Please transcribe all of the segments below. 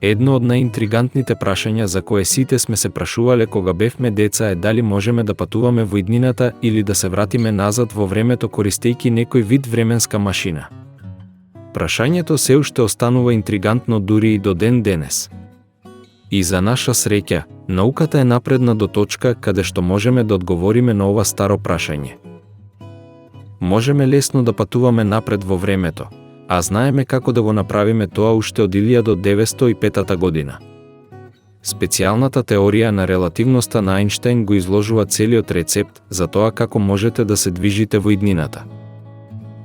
Едно од најинтригантните прашања за кое сите сме се прашувале кога бевме деца е дали можеме да патуваме во иднината или да се вратиме назад во времето користејќи некој вид временска машина. Прашањето се уште останува интригантно дури и до ден денес. И за наша среќа, науката е напредна до точка каде што можеме да одговориме на ова старо прашање. Можеме лесно да патуваме напред во времето, а знаеме како да го направиме тоа уште од 1905 година. Специјалната теорија на релативноста на Ајнштајн го изложува целиот рецепт за тоа како можете да се движите во иднината.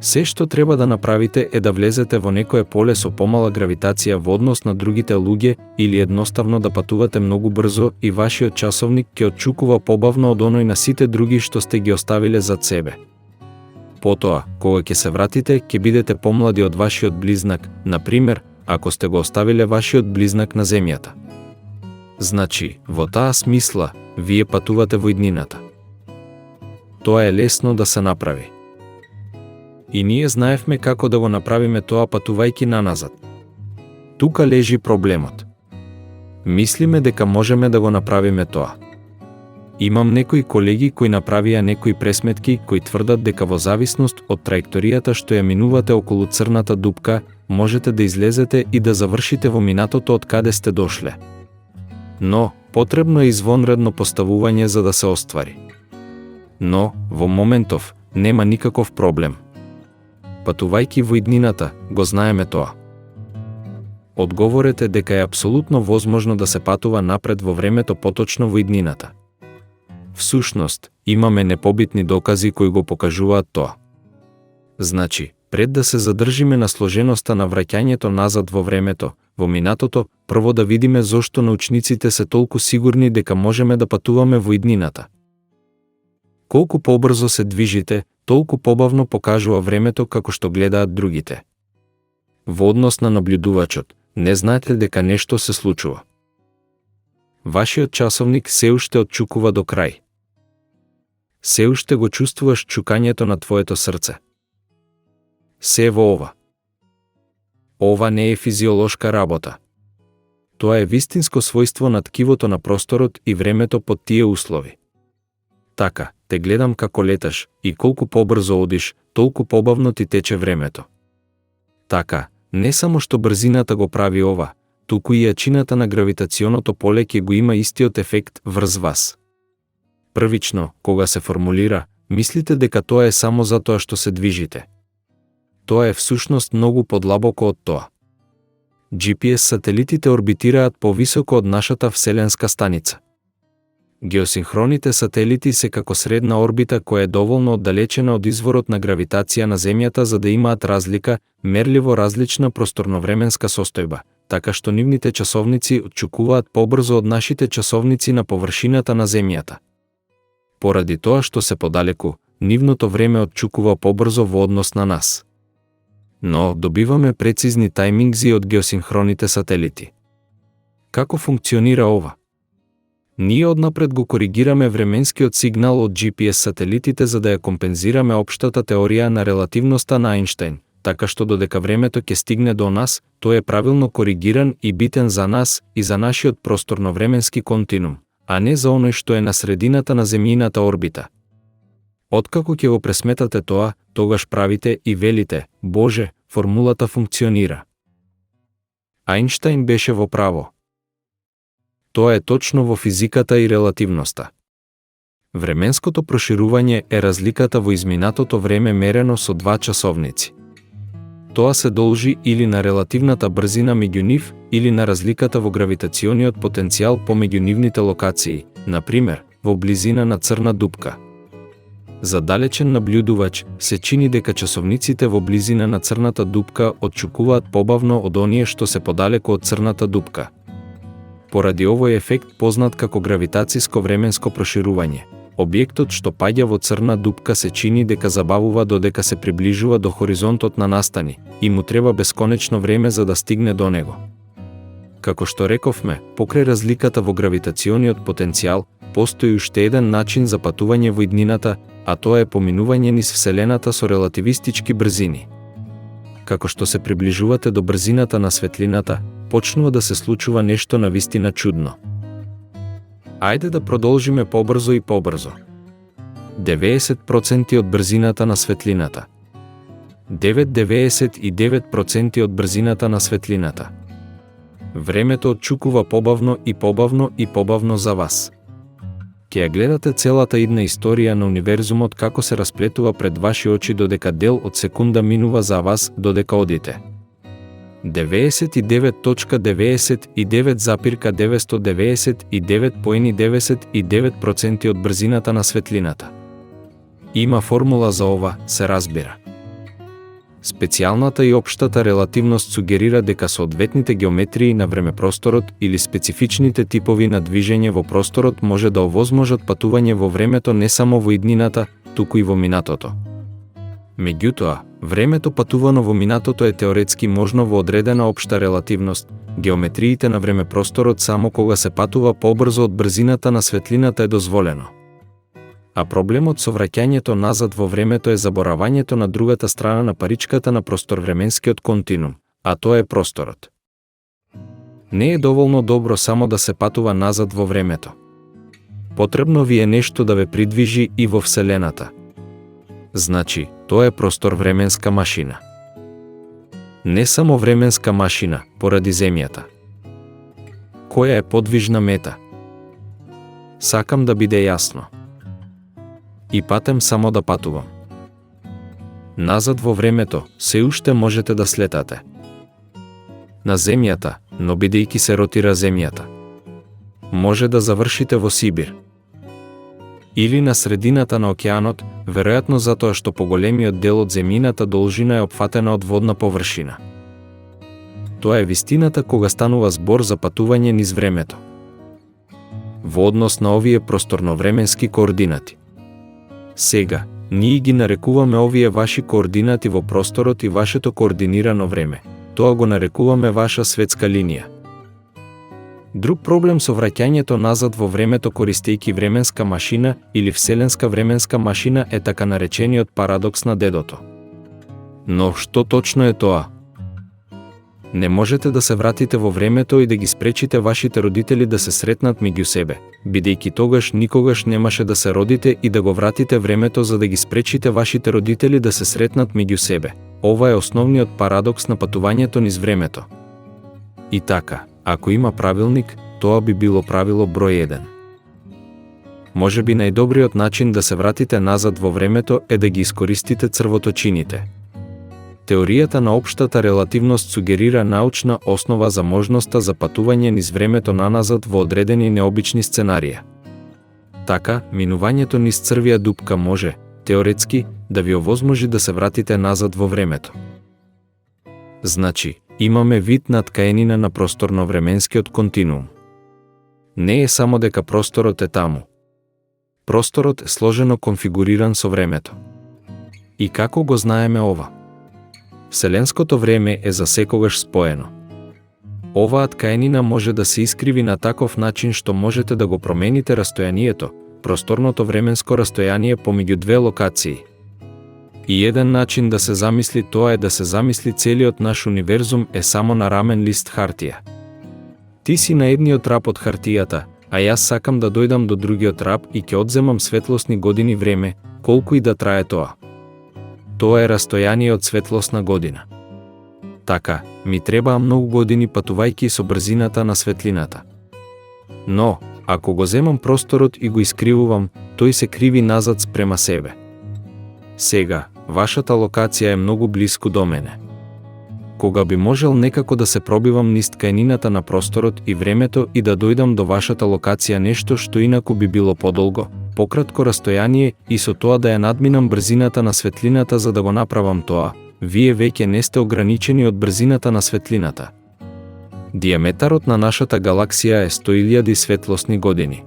Се што треба да направите е да влезете во некое поле со помала гравитација во однос на другите луѓе или едноставно да патувате многу брзо и вашиот часовник ќе отчукува побавно од оној на сите други што сте ги оставиле зад себе. Потоа, кога ќе се вратите, ќе бидете помлади од вашиот близнак, например, ако сте го оставиле вашиот близнак на земјата. Значи, во таа смисла, вие патувате во иднината. Тоа е лесно да се направи. И ние знаевме како да го направиме тоа патувајќи наназад. Тука лежи проблемот. Мислиме дека можеме да го направиме тоа. Имам некои колеги кои направија некои пресметки кои тврдат дека во зависност од траекторијата што ја минувате околу црната дупка, можете да излезете и да завршите во минатото од каде сте дошле. Но, потребно е извонредно поставување за да се оствари. Но, во моментов, нема никаков проблем. Патувајќи во иднината, го знаеме тоа. Одговорете дека е апсолутно возможно да се патува напред во времето поточно во иднината. Всушност, имаме непобитни докази кои го покажуваат тоа. Значи, пред да се задржиме на сложеноста на враќањето назад во времето, во минатото, прво да видиме зошто научниците се толку сигурни дека можеме да патуваме во иднината. Колку побрзо се движите, толку побавно покажува времето како што гледаат другите. Во однос на наблюдувачот, не знаете дека нешто се случува. Вашиот часовник се уште отчукува до крај. Се уште го чувствуваш чукањето на твоето срце. Се во ова. Ова не е физиолошка работа. Тоа е вистинско својство на ткивото на просторот и времето под тие услови. Така, те гледам како леташ и колку побрзо одиш, толку побавно ти тече времето. Така, не само што брзината го прави ова, туку и јачината на гравитационото поле ќе го има истиот ефект врз вас. Првично, кога се формулира, мислите дека тоа е само затоа што се движите. Тоа е всушност многу подлабоко од тоа. GPS сателитите орбитираат повисоко од нашата вселенска станица. Геосинхроните сателити се како средна орбита која е доволно оддалечена од изворот на гравитација на Земјата за да имаат разлика, мерливо различна просторновременска состојба, така што нивните часовници отчукуваат побрзо од нашите часовници на површината на Земјата. Поради тоа што се подалеку, нивното време отчукува побрзо во однос на нас. Но добиваме прецизни тајмингзи од геосинхроните сателити. Како функционира ова? Ние однапред го коригираме временскиот сигнал од GPS сателитите за да ја компензираме општата теорија на релативноста на Ајнштајн, така што додека времето ќе стигне до нас, тој е правилно коригиран и битен за нас и за нашиот просторновременски континуум, а не за оној што е на средината на земјината орбита. Откако ќе го пресметате тоа, тогаш правите и велите, Боже, формулата функционира. Ајнштајн беше во право. Тоа е точно во физиката и релативноста. Временското проширување е разликата во изминатото време мерено со два часовници. Тоа се должи или на релативната брзина меѓу нив, или на разликата во гравитациониот потенцијал помеѓу нивните локации, например, во близина на црна дупка. За далечен наблюдувач се чини дека часовниците во близина на црната дупка отчукуваат побавно од оние што се подалеку од црната дупка. Поради овој ефект познат како гравитациско временско проширување, објектот што паѓа во црна дупка се чини дека забавува додека се приближува до хоризонтот на настани и му треба бесконечно време за да стигне до него. Како што рековме, покрај разликата во гравитациониот потенцијал, постои уште еден начин за патување во иднината, а тоа е поминување низ Вселената со релативистички брзини. Како што се приближувате до брзината на светлината, почнува да се случува нешто навистина чудно. Ајде да продолжиме побрзо и побрзо. 90% од брзината на светлината. 99% од брзината на светлината. Времето отчукува побавно и побавно и побавно за вас. Ке ја гледате целата идна историја на универзумот како се расплетува пред ваши очи додека дел од секунда минува за вас додека одите. 99,999,99% од брзината на светлината. Има формула за ова, се разбира. Специјалната и општата релативност сугерира дека соодветните геометрии на времепросторот или специфичните типови на движење во просторот може да овозможат патување во времето не само во иднината, туку и во минатото. Меѓутоа, времето патувано во минатото е теоретски можно во одредена општа релативност. Геометриите на времепросторот само кога се патува побрзо од брзината на светлината е дозволено. А проблемот со враќањето назад во времето е заборавањето на другата страна на паричката на просторвременскиот континуум, а тоа е просторот. Не е доволно добро само да се патува назад во времето. Потребно ви е нешто да ве придвижи и во Вселената. Значи, тоа е просторвременска машина. Не само временска машина, поради Земјата. Која е подвижна мета? Сакам да биде јасно. И патем само да патувам. Назад во времето, се уште можете да слетате. На Земјата, но бидејќи се ротира Земјата. Може да завршите во Сибир. Или на средината на океанот, веројатно затоа што поголемиот дел од земјината должина е опфатена од водна површина. Тоа е вистината кога станува збор за патување низ времето. Во однос на овие просторновременски координати. Сега, ние ги нарекуваме овие ваши координати во просторот и вашето координирано време. Тоа го нарекуваме ваша светска линија. Друг проблем со враќањето назад во времето користејќи временска машина или вселенска временска машина е така наречениот парадокс на дедото. Но што точно е тоа? Не можете да се вратите во времето и да ги спречите вашите родители да се сретнат меѓу себе, бидејќи тогаш никогаш немаше да се родите и да го вратите времето за да ги спречите вашите родители да се сретнат меѓу себе. Ова е основниот парадокс на патувањето низ времето. И така, ако има правилник, тоа би било правило број 1. Можеби најдобриот начин да се вратите назад во времето е да ги искористите црвоточините. Теоријата на општата релативност сугерира научна основа за можноста за патување низ времето наназад во одредени необични сценарија. Така, минувањето низ црвија дупка може, теоретски, да ви овозможи да се вратите назад во времето. Значи, имаме вид на ткаенина на просторно-временскиот континуум. Не е само дека просторот е таму. Просторот е сложено конфигуриран со времето. И како го знаеме ова? Вселенското време е за секогаш споено. Оваа ткаенина може да се искриви на таков начин што можете да го промените растојанието, просторното временско растојание помеѓу две локации. И еден начин да се замисли тоа е да се замисли целиот наш универзум е само на рамен лист хартија. Ти си на едниот рап од хартијата, а јас сакам да дојдам до другиот рап и ќе одземам светлосни години време, колку и да трае тоа. Тоа е растојание од светлосна година. Така, ми требаа многу години патувајќи со брзината на светлината. Но, ако го земам просторот и го искривувам, тој се криви назад спрема себе. Сега, вашата локација е многу блиску до мене. Кога би можел некако да се пробивам низ ткаенината на просторот и времето и да дојдам до вашата локација нешто што инаку би било подолго, пократко растојание и со тоа да ја надминам брзината на светлината за да го направам тоа, вие веќе не сте ограничени од брзината на светлината. Диаметарот на нашата галаксија е 100.000 светлосни години.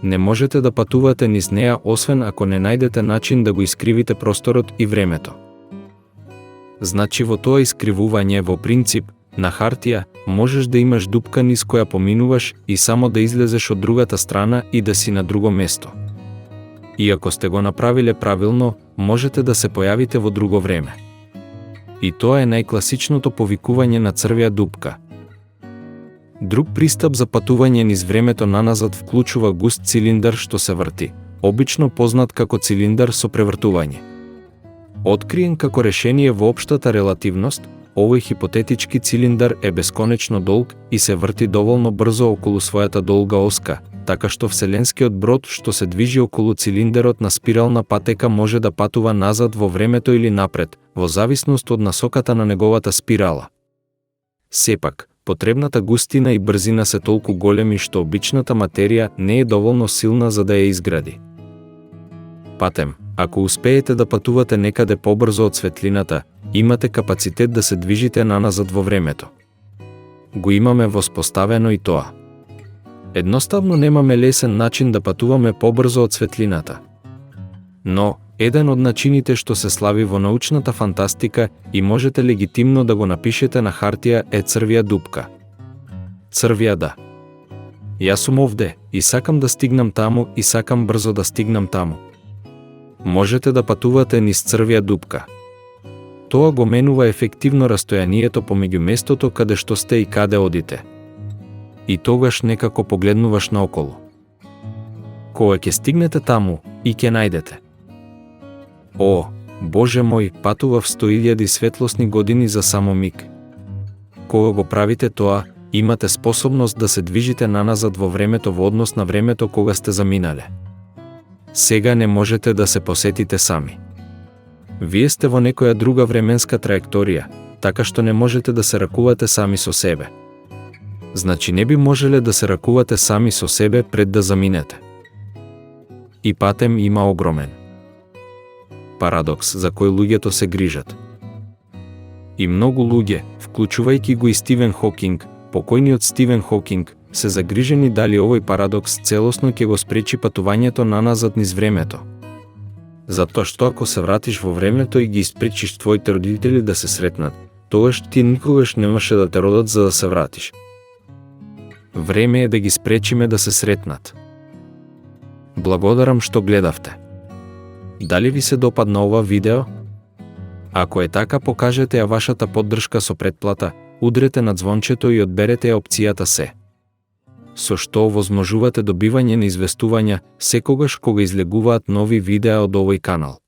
Не можете да патувате низ неа освен ако не најдете начин да го искривите просторот и времето. Значи во тоа искривување во принцип, на хартија, можеш да имаш дупка низ која поминуваш и само да излезеш од другата страна и да си на друго место. И ако сте го направиле правилно, можете да се појавите во друго време. И тоа е најкласичното повикување на црвја дупка. Друг пристап за патување низ времето наназад вклучува густ цилиндар што се врти, обично познат како цилиндар со превртување. Откриен како решение во општата релативност, овој хипотетички цилиндар е бесконечно долг и се врти доволно брзо околу својата долга оска, така што вселенскиот брод што се движи околу цилиндарот на спирална патека може да патува назад во времето или напред, во зависност од насоката на неговата спирала. Сепак, потребната густина и брзина се толку големи што обичната материја не е доволно силна за да ја изгради. Патем, ако успеете да патувате некаде побрзо од светлината, имате капацитет да се движите наназад во времето. Го имаме воспоставено и тоа. Едноставно немаме лесен начин да патуваме побрзо од светлината. Но, еден од начините што се слави во научната фантастика и можете легитимно да го напишете на хартија е црвија дупка. Црвија да. Јас сум овде и сакам да стигнам таму и сакам брзо да стигнам таму. Можете да патувате низ црвија дупка. Тоа го менува ефективно растојанието помеѓу местото каде што сте и каде одите. И тогаш некако погледнуваш наоколу. Кога ќе стигнете таму и ќе најдете. О, Боже мој, патував 100.000 светлосни години за само миг. Кога го правите тоа, имате способност да се движите наназад во времето во однос на времето кога сте заминале. Сега не можете да се посетите сами. Вие сте во некоја друга временска траекторија, така што не можете да се ракувате сами со себе. Значи не би можеле да се ракувате сами со себе пред да заминете. И патем има огромен парадокс за кој луѓето се грижат. И многу луѓе, вклучувајќи го и Стивен Хокинг, покојниот Стивен Хокинг, се загрижени дали овој парадокс целосно ќе го спречи патувањето наназад низ времето. Затоа што ако се вратиш во времето и ги испречиш твоите родители да се сретнат, тогаш ти никогаш немаше да те родат за да се вратиш. Време е да ги спречиме да се сретнат. Благодарам што гледавте. Дали ви се допадна ова видео? Ако е така, покажете ја вашата поддршка со претплата, удрете на звончето и одберете ја опцијата се. Со што овозможувате добивање на известувања секогаш кога излегуваат нови видеа од овој канал.